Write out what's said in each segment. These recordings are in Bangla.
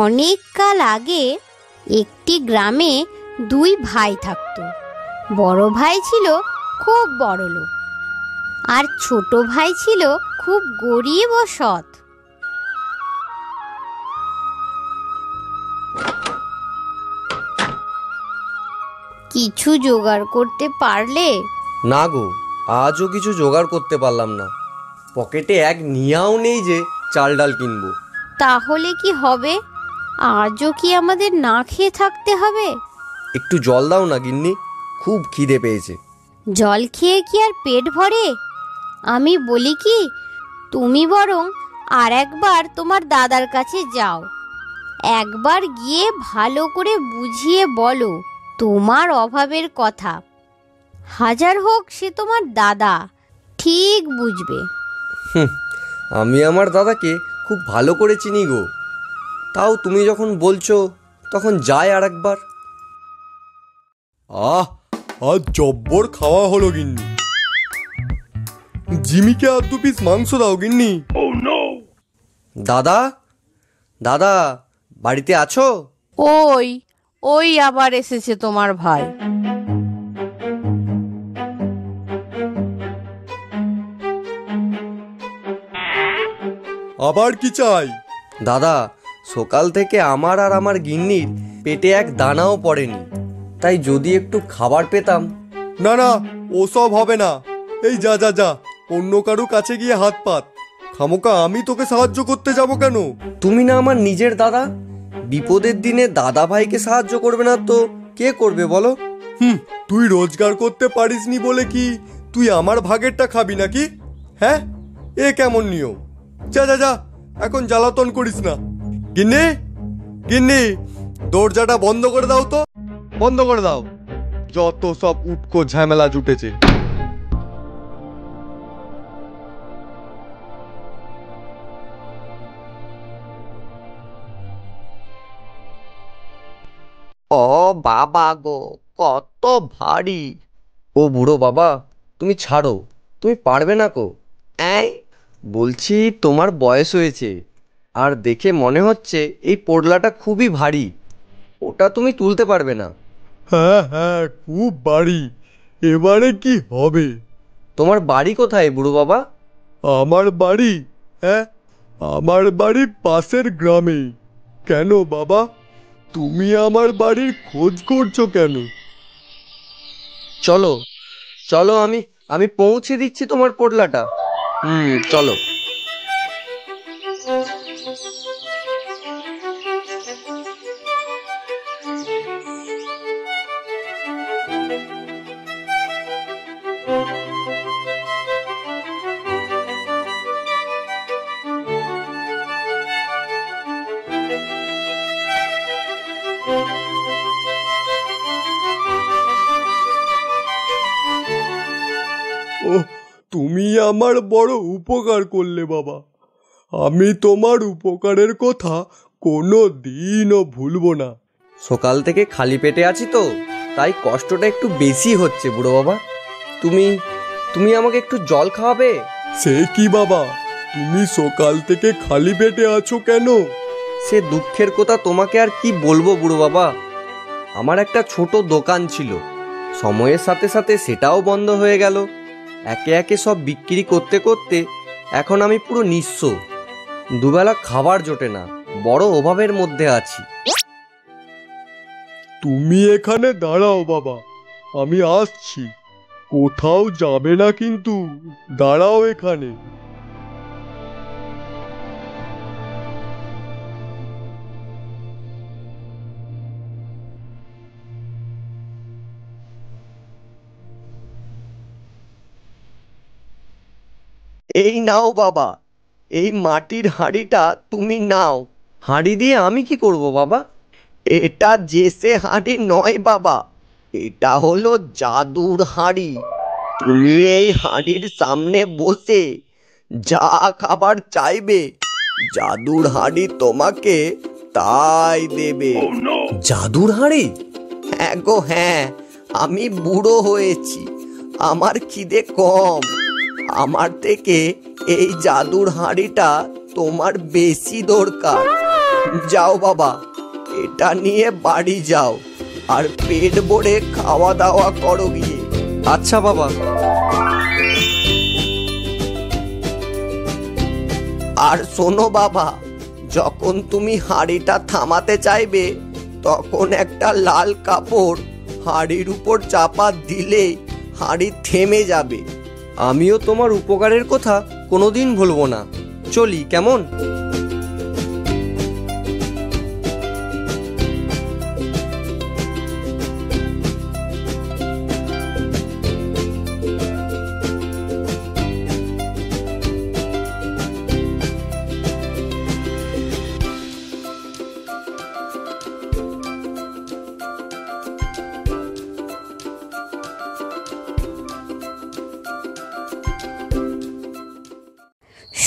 অনেক কাল আগে একটি গ্রামে দুই ভাই থাকতো। বড় ভাই ছিল খুব বড়লোক, আর ছোট ভাই ছিল খুব গরিব ও সৎ। কিছু জোগাড় করতে পারলে? না গো, আজও কিছু জোগাড় করতে পারলাম না। পকেটে এক নিয়াও নেই যে চাল ডাল কিনবো। তাহলে কি হবে? আজও কি আমাদের না খেয়ে থাকতে হবে? একটু জল দাও না গিন্নি, খুব খিদে পেয়েছে। জল খেয়ে কি আর পেট ভরে? আমি বলি কি, তুমি বরং আর একবার তোমার দাদার কাছে যাও। একবার গিয়ে ভালো করে বুঝিয়ে বলো তোমার অভাবের কথা। হাজার হোক সে তোমার দাদা, ঠিক বুঝবে। আমি আমার দাদাকে খুব ভালো করে চিনি গো। তাও তুমি যখন বলছো তখন যাই আর একবার। আজ জব্বর খাওয়া হলো গিন্নি। জিমিকে আর 2 পিস মাংস দাও গিন্নি। দাদা, দাদা বাড়িতে আছো? ওই ওই আবার এসেছে তোমার ভাই। আবার কি চাই? দাদা, সকাল থেকে আমার আর আমার গিন্নির পেটে এক দানাও পড়েনি, তাই যদি একটু খাবার পেতাম। না না, ওসব হবে না। এই যা যা যা, অন্য কারো কাছে গিয়ে হাত পাত। খামোকা আমি তোকে সাহায্য করতে যাব কেন? তুমি না আমার নিজের দাদা, বিপদের দিনে দাদা ভাইকে সাহায্য করবে না তো কে করবে বলো? তুই রোজগার করতে পারিসনি বলে কি তুই আমার ভাগেরটা খাবি নাকি? হ্যাঁ, এ কেমন নিয়ম? যা যা যা, এখন জ্বালাতন করিস না। গিন্নি, গিন্নি, দরজাটা বন্ধ করে দাও তো। বন্ধ করে দাও, যত সব উটকো ঝামেলা জুটেছে। ও বাবা গো, কত ভারী! ও বুড়ো বাবা, তুমি ছাড়ো, তুমি পারবে না কো। এই বলছি তোমার বয়স হয়েছে, আর দেখে মনে হচ্ছে এই পোড়লাটা খুবই ভারী, ওটা তুমি তুলতে পারবে না। হ্যাঁ হ্যাঁ, খুব বাড়ি। এবারে কি হবে? তোমার বাড়ি কোথায় বুড়ো বাবা? আমার বাড়ি? হ্যাঁ, আমার বাড়ি পাশের গ্রামে। কেন বাবা, তুমি আমার বাড়ির খোঁজ করছো কেন? চলো চলো, আমি পৌঁছে দিচ্ছি তোমার পোড়লাটা। চলো। ওহ, তুমি আমার বড় উপকার করলে বাবা। আমি তোমার উপকারের কথা কোনো দিনও ভুলবো না। সকাল থেকে খালি পেটে আছি তো, তাই কষ্টটা একটু বেশি হচ্ছে বুড়ো বাবা। তুমি তুমি আমাকে একটু জল খাওয়াবে? সে কি বাবা, তুমি সকাল থেকে খালি পেটে আছো কেন? সে দুঃখের কথা তোমাকে আর কি বলবো বুড়ো বাবা। আমার একটা ছোট দোকান ছিল, সময়ের সাথে সাথে সেটাও বন্ধ হয়ে গেল। একে একে সব বিক্রি করতে করতে এখন আমি পুরো নিঃস্ব। দুবেলা খাবার জোটে না, বড় অভাবের মধ্যে আছি। তুমি এখানে দাঁড়াও বাবা, আমি আসছি। কোথাও যাবে না কিন্তু, দাঁড়াও এখানে। এই নাও বাবা, এই মাটির হাঁড়িটা তুমি নাও। হাঁড়ি দিয়ে আমি কি করব বাবা? এটা জেসে হাঁড়ি নয় বাবা, এটা হলো জাদুর হাঁড়ি। তুমি এই হাঁড়ির সামনে বসে যা খাবার চাইবে, জাদুর হাঁড়ি তোমাকে তাই দেবে। জাদুর হাঁড়ি? হ্যাঁ গো হ্যাঁ, আমি বুড়ো হয়েছি, আমার খিদে কম। আমার থেকে এই জাদুর হাঁড়িটা তোমার বেশি দরকার। যাও বাবা, এটা নিয়ে বাড়ি যাও আর পেট ভরে খাওয়া দাওয়া করো গিয়ে। আচ্ছা বাবা। আর শোনো বাবা, যখন তুমি হাঁড়িটা থামাতে চাইবে তখন একটা লাল কাপড় হাঁড়ির উপর চাপা দিলেই হাঁড়ি থেমে যাবে। আমিও তোমার উপকারের কথা কোনোদিন ভুলবো না। চলি কেমন?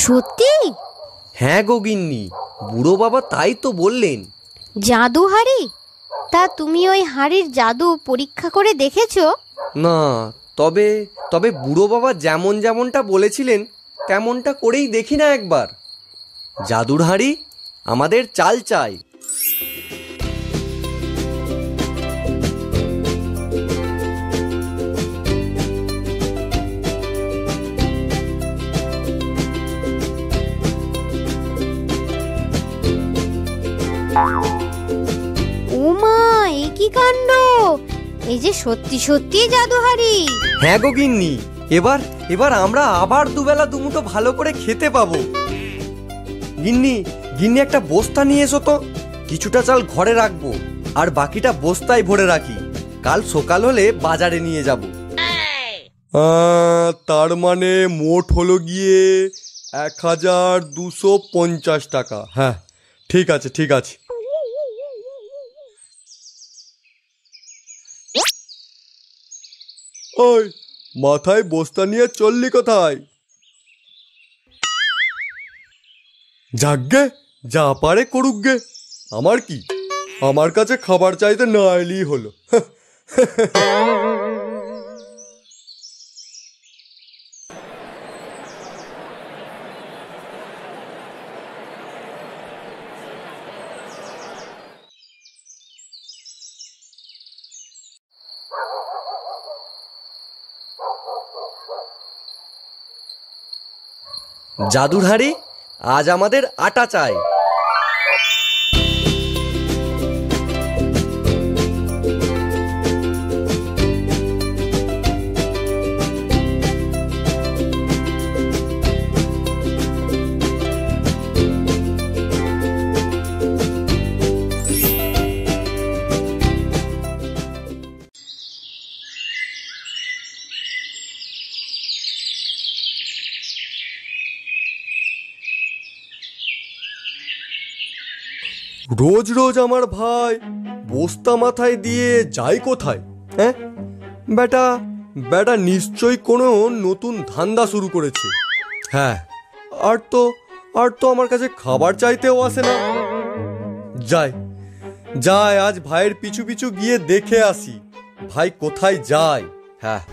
সত্যি? হ্যাঁ গো গিন্নি, বুড়ো বাবা তাই তো বললেন। জাদু হাঁড়ি? তা তুমি ওই হাঁড়ির জাদু পরীক্ষা করে দেখেছো? না, তবে তবে বুড়ো বাবা যেমনটা বলেছিলেন তেমনটা করেই দেখি না একবার। জাদুর হাঁড়ি, আমাদের চাল চাই। ওমা, এ কি কাণ্ড! এই যে সত্যি সত্যি জাদু হাঁড়ি। হ্যাঁ গো গিন্নি, এবার এবার আমরা আবার দুবেলা দুমুঠো ভালো করে খেতে পাবো। গিন্নি, গিন্নি একটা বস্তা নিয়ে এসো তো। কিছুটা চাল ঘরে রাখবো আর বাকিটা বস্তায় ভরে রাখি, কাল সকাল হলে বাজারে নিয়ে যাব। তার মানে মোট হলো গিয়ে 1250 টাকা। হ্যাঁ, ঠিক আছে ঠিক আছে। ওই, মাথায় বস্তা নিয়ে চললি কোথায়? যাকগে, যা পারে করুক গে, আমার কি? আমার কাছে খাবার চাইতে না এলেই হলো। জাদুর হাঁড়ি, আজ আমাদের আটা চাই। রোজ রোজ আমার ভাই বস্তা মাথায় দিয়ে যায় কোথায়? হ্যাঁ, বেটা বেটা নিশ্চয়ই কোনো নতুন ধান্দা শুরু করেছে। হ্যাঁ, আর তো আমার কাছে খাবার চাইতেও আসে না। যায় আজ ভাইয়ের পিছু পিছু গিয়ে দেখে আসি ভাই কোথায় যায়। হ্যাঁ।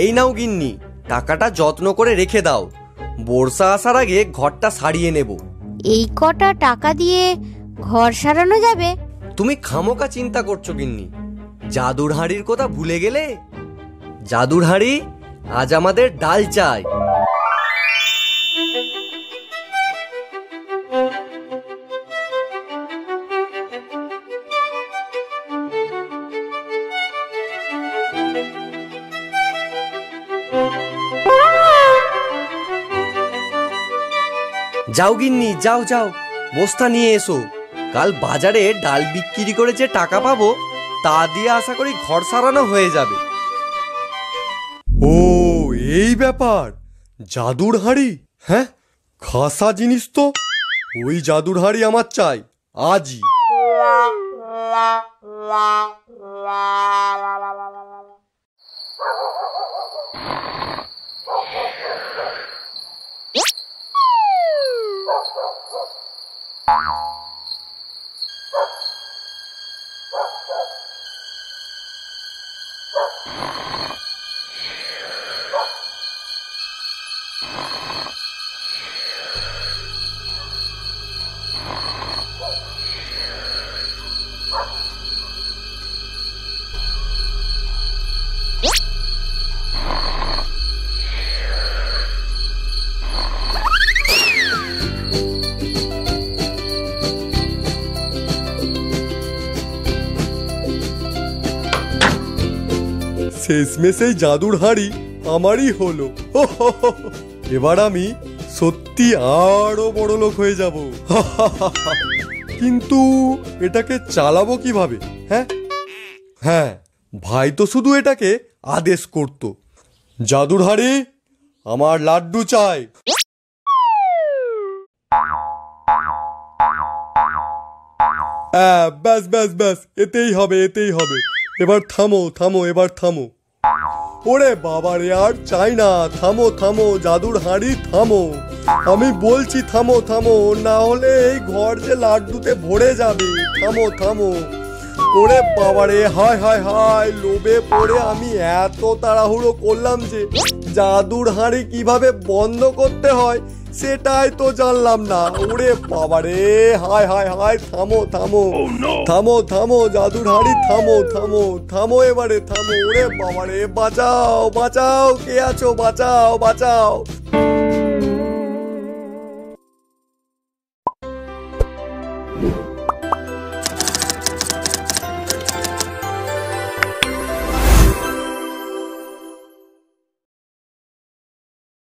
এই নাও গিন্নি, টাকাটা যত্ন করে রেখে দাও। বর্ষা আসার আগে ঘরটা সারিয়ে নেব। এই কটা টাকা দিয়ে ঘর সারানো যাবে? তুমি খামোকা চিন্তা করছো গিন্নি, জাদুর হাঁড়ির কথা ভুলে গেলে? জাদুর হাঁড়ি, আজ আমাদের ডাল চাই। যাও গিন্নি, যাও যাও, বস্তা নিয়ে এসো। কাল বাজারে ডাল বিক্রি করে যে টাকা পাবো তা দিয়ে আশা করি ঘর সারানো হয়ে যাবে। ও, এই ব্যাপার, জাদুর হাঁড়ি? হ্যাঁ, খাসা জিনিস তো। ওই জাদুর হাঁড়ি আমার চাই আজই। শেষমেশ এই জাদুর হাঁড়ি আমারই হলো। এবার আমি সত্যি আরো বড় লোক হয়ে যাব। কিন্তু এটাকে চালাবো কিভাবে? হ্যাঁ হ্যাঁ, ভাই তো শুধু এটাকে আদেশ করত, জাদুর হাঁড়ি আমার লাড্ডু চাই। ব্যাস ব্যাস ব্যাস, এতেই হবে এতেই হবে। এবার থামো থামো, এবার থামো। ওরে বাবা রে, আর চাই না। থামো থামো জাদুর হাঁড়ি, থামো। আমি বলছি থামো থামো, না হলে এই ঘর যে লাড্ডুতে ভরে যাবে। থামো থামো। ওরে বাবা রে, হায় হায় হায়, লোভে পড়ে আমি এত তাড়াহুড়ো করলাম যে জাদুর হাঁড়ি কিভাবে বন্ধ করতে হয় সেটাই তো জানলাম না। ওরে বাবা রে, হায় হায় হায়, থামো থামো থামো থামো জাদুর হাঁড়ি, থামো থামো থামো, এবারে থামো। ওরে বাবা রে, বাঁচাও বাঁচাও, কে আছো, বাঁচাও বাঁচাও।